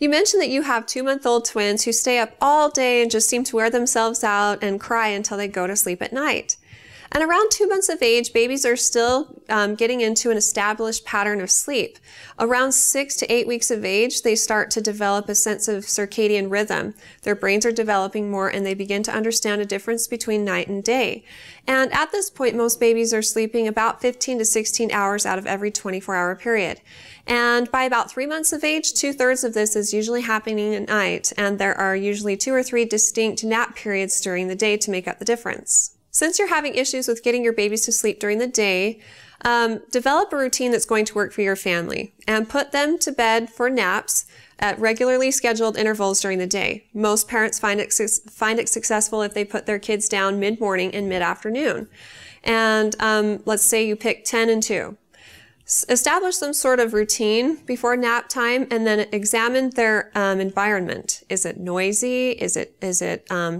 You mentioned that you have 2-month-old twins who stay up all day and just seem to wear themselves out and cry until they go to sleep at night. And around 2 months of age, babies are still getting into an established pattern of sleep. Around 6 to 8 weeks of age, they start to develop a sense of circadian rhythm. Their brains are developing more and they begin to understand a difference between night and day. And at this point, most babies are sleeping about 15 to 16 hours out of every 24-hour period. And by about 3 months of age, 2/3 of this is usually happening at night, and there are usually 2 or 3 distinct nap periods during the day to make up the difference. Since you're having issues with getting your babies to sleep during the day, develop a routine that's going to work for your family and put them to bed for naps at regularly scheduled intervals during the day. Most parents find it successful if they put their kids down mid-morning and mid-afternoon. And let's say you pick 10 and 2. Establish some sort of routine before nap time and then examine their environment. Is it noisy? Is it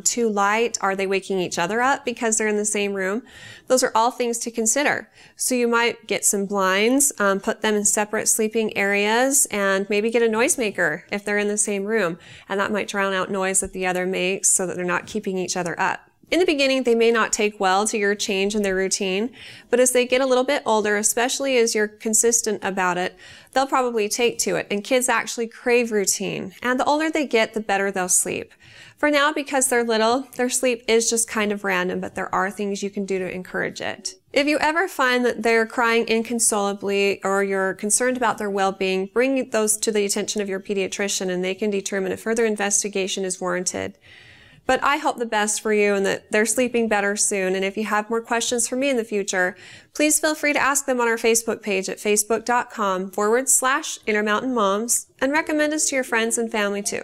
too light? Are they waking each other up because they're in the same room? Those are all things to consider. So you might get some blinds, put them in separate sleeping areas, and maybe get a noisemaker if they're in the same room. And that might drown out noise that the other makes so that they're not keeping each other up. In the beginning, they may not take well to your change in their routine, but as they get a little bit older, especially as you're consistent about it, they'll probably take to it, and kids actually crave routine. And the older they get, the better they'll sleep. For now, because they're little, their sleep is just kind of random, but there are things you can do to encourage it. If you ever find that they're crying inconsolably or you're concerned about their well-being, bring those to the attention of your pediatrician and they can determine if further investigation is warranted. But I hope the best for you and that they're sleeping better soon. And if you have more questions for me in the future, please feel free to ask them on our Facebook page at facebook.com/Intermountain Moms and recommend us to your friends and family too.